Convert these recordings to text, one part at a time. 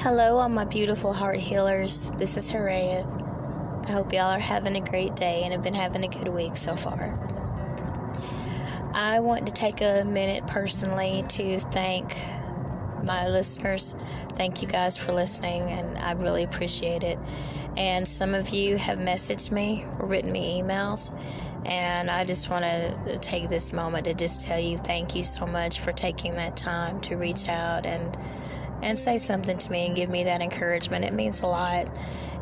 Hello, all my beautiful heart healers. This is Harriet. I hope y'all are having a great day and have been having a good week so far. I want to take a minute personally to thank my listeners. Thank you guys for listening, and I really appreciate it. And some of you have messaged me or written me emails, and I just want to take this moment to just tell you thank you so much for taking that time to reach out and say something to me and give me that encouragement. It means a lot,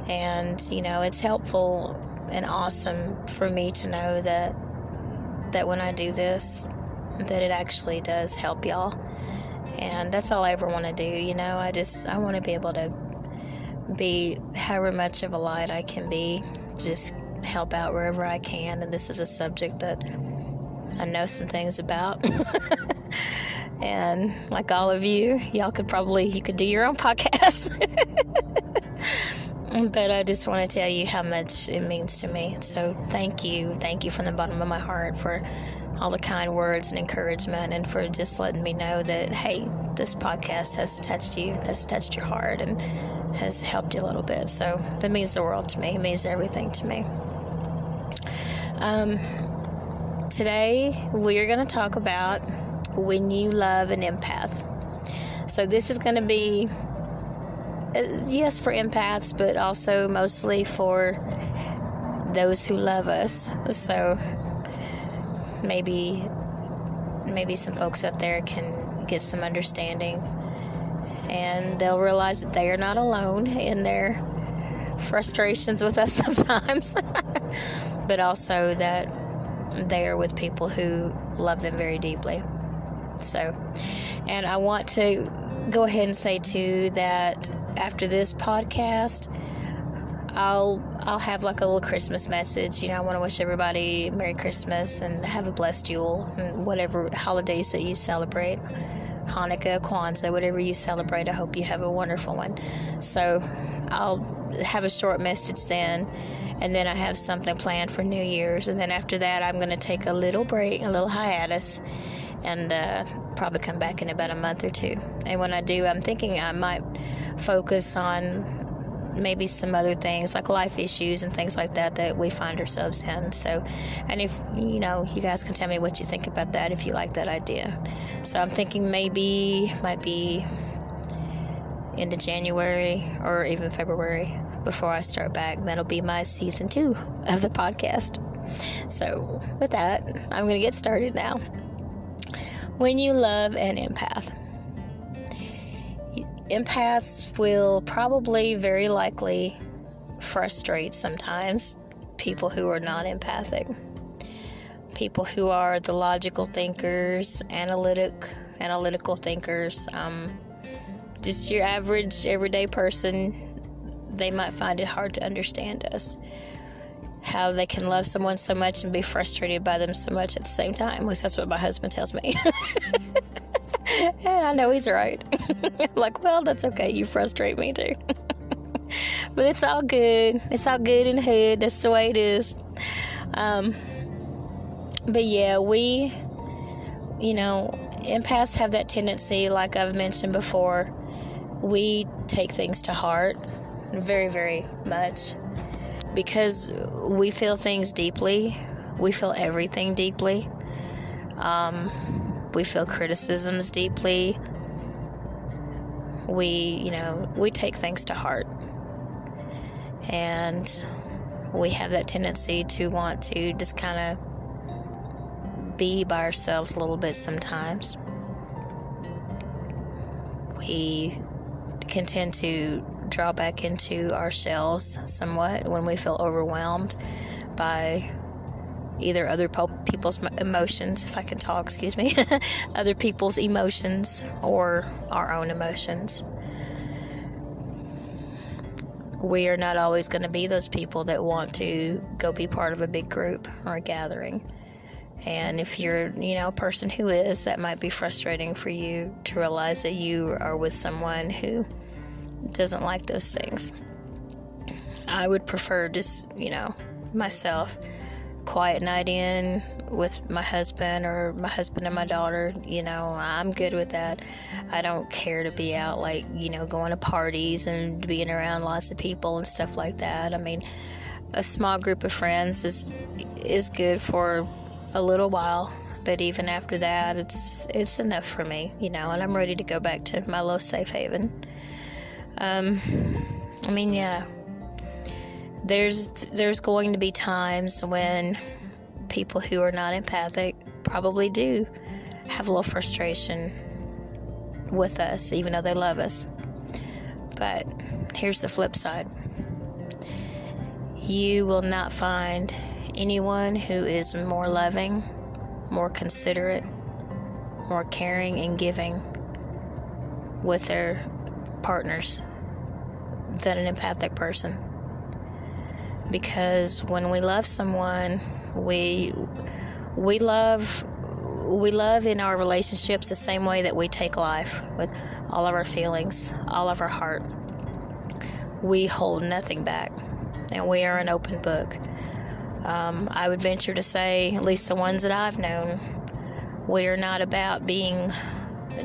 and it's helpful and awesome for me to know that when I do this, that it actually does help y'all. And that's all I ever want to do. I want to be able to be however much of a light I can be, just help out wherever I can. And this is a subject that I know some things about. And like all of you, you could do your own podcast. But I just want to tell you how much it means to me. So thank you from the bottom of my heart for all the kind words and encouragement, and for just letting me know that, hey, this podcast has touched you, has touched your heart, and has helped you a little bit. So that means the world to me. It means everything to me. Today we are going to talk about when you love an empath. So this is going to be, yes, for empaths, but also mostly for those who love us. So maybe some folks out there can get some understanding, and they'll realize that they are not alone in their frustrations with us sometimes, but also that they are with people who love them very deeply. So, and I want to go ahead and say too that after this podcast, I'll have like a little Christmas message. I want to wish everybody Merry Christmas and have a blessed Yule and whatever holidays that you celebrate, Hanukkah, Kwanzaa, whatever you celebrate. I hope you have a wonderful one. So I'll have a short message then, and then I have something planned for New Year's, and then after that I'm going to take a little break, a little hiatus, and probably come back in about a month or two. And when I do, I'm thinking I might focus on maybe some other things like life issues and things like that we find ourselves in. So, and if you guys can tell me what you think about that, if you like that idea. So I'm thinking might be into January or even February before I start back. That'll be my season 2 of the podcast. So with that, I'm going to get started now. When you love an empath. Empaths will probably very likely frustrate sometimes people who are not empathic. People who are the logical thinkers, analytical thinkers, just your average everyday person, they might find it hard to understand us. How they can love someone so much and be frustrated by them so much at the same time. At least that's what my husband tells me. And I know he's right. I'm like, well, that's okay. You frustrate me too. But it's all good. It's all good in the hood. That's the way it is. But yeah, empaths have that tendency, like I've mentioned before. We take things to heart very, very much because we feel things deeply. We feel everything deeply. We feel criticisms deeply. We take things to heart. And we have that tendency to want to just kind of be by ourselves a little bit sometimes. We can tend to draw back into our shells somewhat when we feel overwhelmed by either other people's emotions, if I can talk, other people's emotions or our own emotions. We are not always going to be those people that want to go be part of a big group or a gathering. And if you're, a person who is, that might be frustrating for you to realize that you are with someone who doesn't like those things. I would prefer just, myself, quiet night in with my husband or my husband and my daughter. I'm good with that. I don't care to be out, like, going to parties and being around lots of people and stuff like that. I mean, a small group of friends is good for a little while, but even after that, it's enough for me, and I'm ready to go back to my little safe haven. Yeah, there's going to be times when people who are not empathic probably do have a little frustration with us, even though they love us. But here's the flip side. You will not find anyone who is more loving, more considerate, more caring and giving with their partners than an empathic person. Because when we love someone, we love in our relationships the same way that we take life, with all of our feelings, all of our heart. We hold nothing back, and we are an open book. I would venture to say, at least the ones that I've known, we are not about being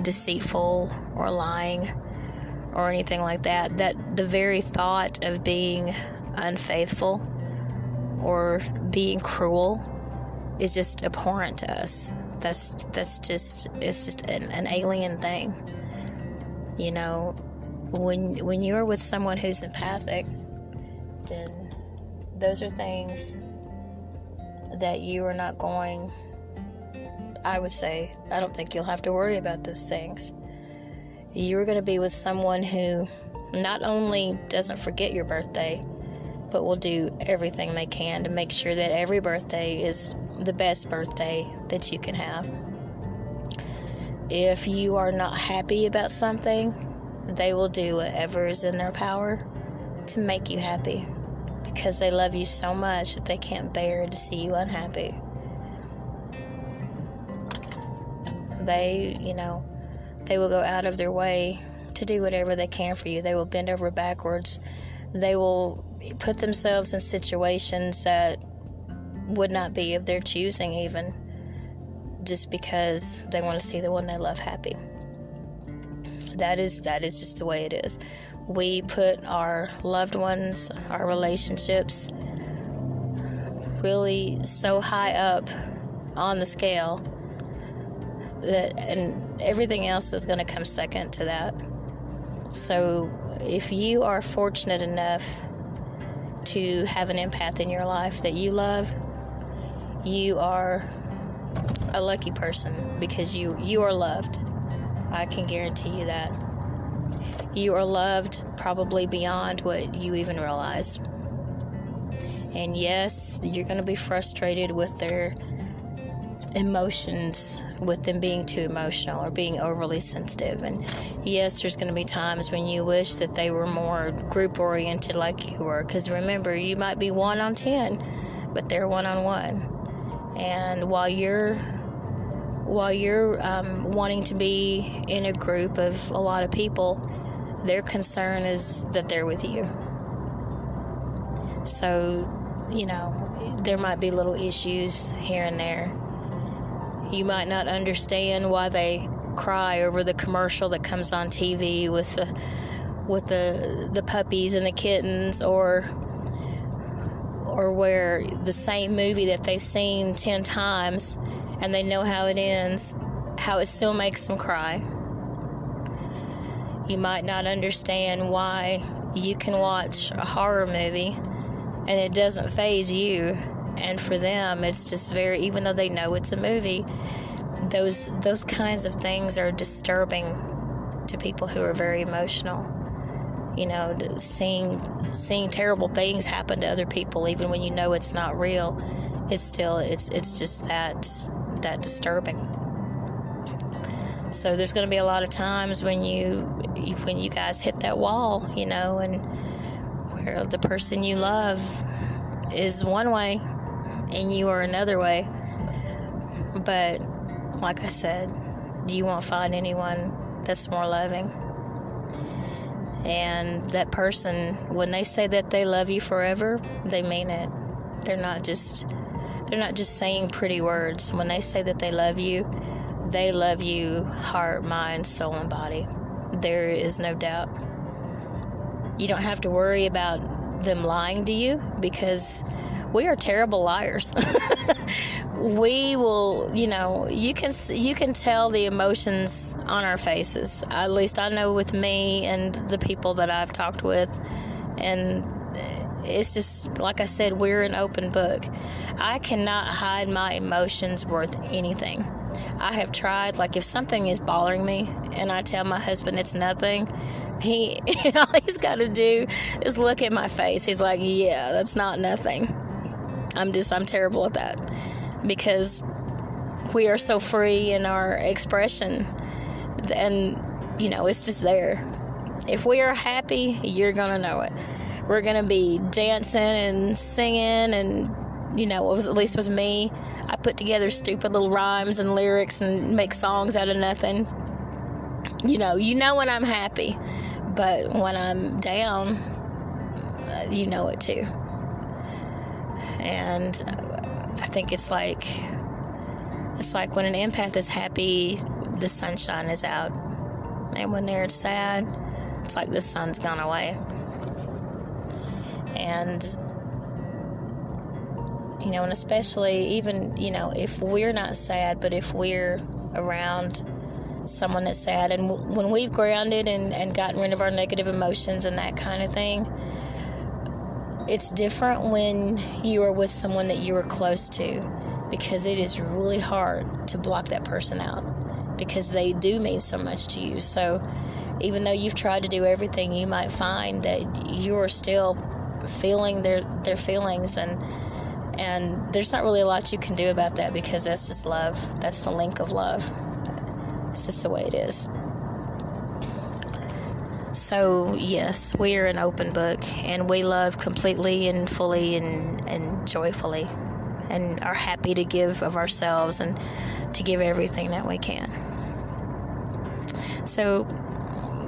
deceitful or lying or anything like that. That the very thought of being unfaithful or being cruel is just abhorrent to us. It's just an alien thing. When you're with someone who's empathic, then those are things that you are not going, I would say, I don't think you'll have to worry about those things. You're going to be with someone who not only doesn't forget your birthday, but will do everything they can to make sure that every birthday is the best birthday that you can have. If you are not happy about something, they will do whatever is in their power to make you happy, because they love you so much that they can't bear to see you unhappy. They will go out of their way to do whatever they can for you. They will bend over backwards. They will put themselves in situations that would not be of their choosing, even, just because they want to see the one they love happy. That is just the way it is. We put our loved ones, our relationships, really so high up on the scale and everything else is going to come second to that. So if you are fortunate enough to have an empath in your life that you love, you are a lucky person, because you are loved. I can guarantee you that. You are loved probably beyond what you even realize. And yes, you're going to be frustrated with their emotions, with them being too emotional or being overly sensitive. And yes, there's going to be times when you wish that they were more group oriented like you were, because remember, you might be 1 on 10, but they're 1 on 1. And while you're wanting to be in a group of a lot of people, their concern is that they're with you. So, there might be little issues here and there. You might not understand why they cry over the commercial that comes on TV with the puppies and the kittens, or where the same movie that they've seen 10 times and they know how it ends, how it still makes them cry. You might not understand why you can watch a horror movie and it doesn't faze you, and for them it's just even though they know it's a movie, those kinds of things are disturbing to people who are very emotional. Seeing terrible things happen to other people, even when you know it's not real, it's just that disturbing. So there's going to be a lot of times when you guys hit that wall, and where the person you love is one way and you are another way. But like I said, you won't find anyone that's more loving. And that person, when they say that they love you forever, they mean it. They're not just They're not just saying pretty words. When they say that they love you heart, mind, soul, and body. There is no doubt. You don't have to worry about them lying to you, because we are terrible liars. We will, you can tell the emotions on our faces. At least I know with me and the people that I've talked with. And it's just, like I said, we're an open book. I cannot hide my emotions worth anything. I have tried, like if something is bothering me and I tell my husband it's nothing, all he's got to do is look at my face. He's like, yeah, that's not nothing. I'm terrible at that, because we are so free in our expression, and it's just there. If we are happy, you're gonna know it. We're gonna be dancing and singing, and at least with me, I put together stupid little rhymes and lyrics and make songs out of nothing. You know when I'm happy, but when I'm down, you know it too. And I think it's like when an empath is happy, the sunshine is out. And when they're sad, it's like the sun's gone away. And, and especially even, if we're not sad, but if we're around someone that's sad, and when we've grounded and gotten rid of our negative emotions and that kind of thing, it's different when you are with someone that you are close to, because it is really hard to block that person out, because they do mean so much to you. So even though you've tried to do everything, you might find that you are still feeling their feelings, and there's not really a lot you can do about that, because that's just love. That's the link of love. It's just the way it is. So yes, we are an open book, and we love completely and fully and joyfully, and are happy to give of ourselves and to give everything that we can. So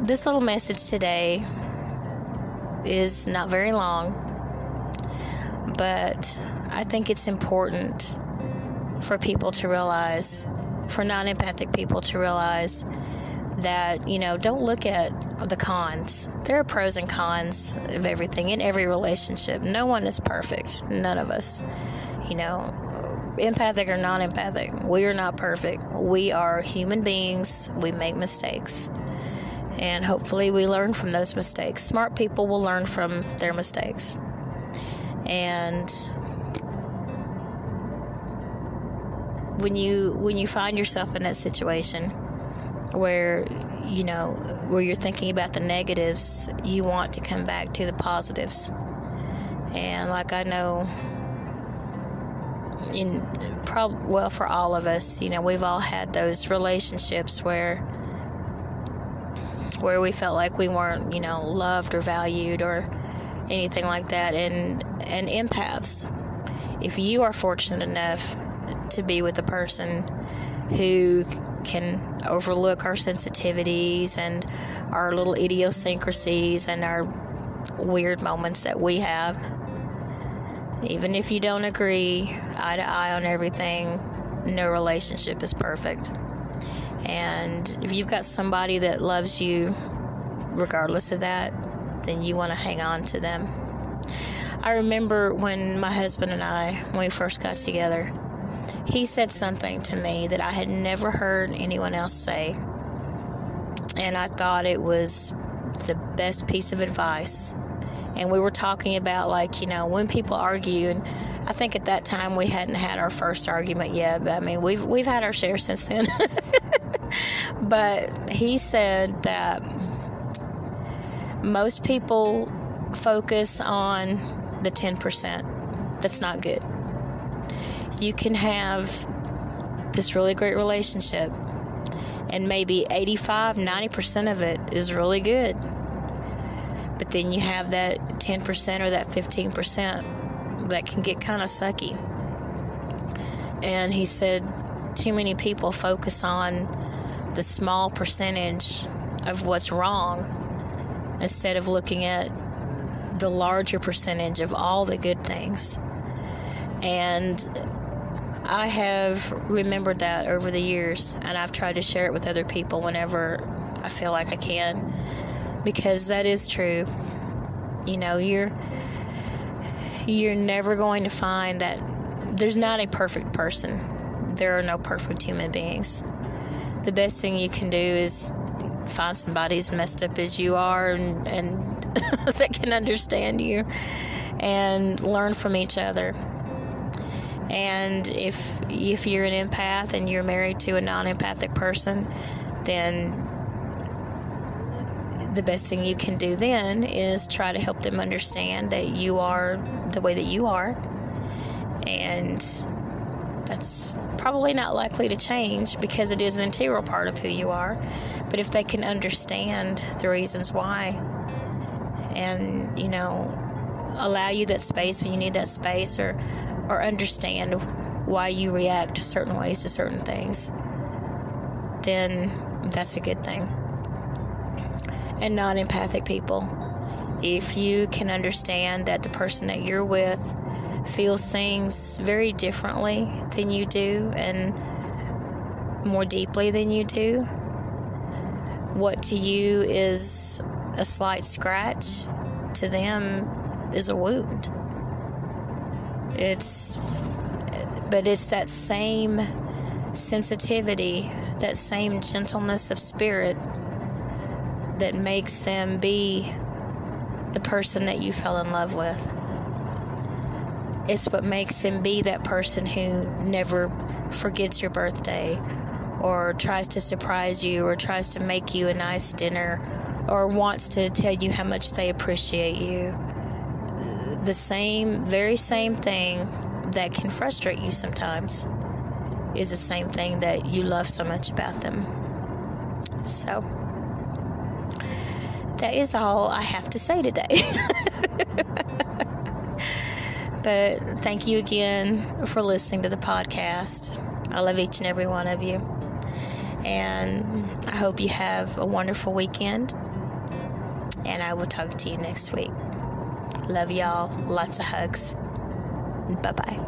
this little message today is not very long, but I think it's important for people to realize, for non-empathic people to realize, that, don't look at the cons. There are pros and cons of everything in every relationship. No one is perfect. None of us. Empathic or non-empathic, we are not perfect. We are human beings. We make mistakes. And hopefully we learn from those mistakes. Smart people will learn from their mistakes. And when you find yourself in that situation where you're thinking about the negatives, you want to come back to the positives. And like I know, for all of us, we've all had those relationships where we felt like we weren't, loved or valued or anything like that. And empaths, if you are fortunate enough to be with a person who can overlook our sensitivities and our little idiosyncrasies and our weird moments that we have, even if you don't agree eye to eye on everything, no relationship is perfect. And if you've got somebody that loves you regardless of that, then you want to hang on to them. I remember when my husband and I, when we first got together, he said something to me that I had never heard anyone else say, and I thought it was the best piece of advice. And we were talking about, when people argue, and I think at that time we hadn't had our first argument yet, but we've had our share since then. But he said that most people focus on the 10% that's not good. You can have this really great relationship, and maybe 85-90% of it is really good. But then you have that 10% or that 15% that can get kind of sucky. And he said too many people focus on the small percentage of what's wrong instead of looking at the larger percentage of all the good things. And I have remembered that over the years, and I've tried to share it with other people whenever I feel like I can, because that is true. You know, you're never going to find that. There's not a perfect person. There are no perfect human beings. The best thing you can do is find somebody as messed up as you are and that can understand you, and learn from each other. And if you're an empath and you're married to a non-empathic person, then the best thing you can do then is try to help them understand that you are the way that you are. And that's probably not likely to change because it is an integral part of who you are. But if they can understand the reasons why, and, you know, allow you that space when you need that space, or understand why you react certain ways to certain things, then that's a good thing. And non-empathic people, if you can understand that the person that you're with feels things very differently than you do and more deeply than you do, what to you is a slight scratch, to them is a wound. But it's that same sensitivity, that same gentleness of spirit that makes them be the person that you fell in love with. It's what makes them be that person who never forgets your birthday, or tries to surprise you, or tries to make you a nice dinner, or wants to tell you how much they appreciate you. The very same thing that can frustrate you sometimes is the same thing that you love so much about them. So that is all I have to say today. But thank you again for listening to the podcast. I love each and every one of you. And I hope you have a wonderful weekend. And I will talk to you next week. Love y'all. Lots of hugs. Bye-bye.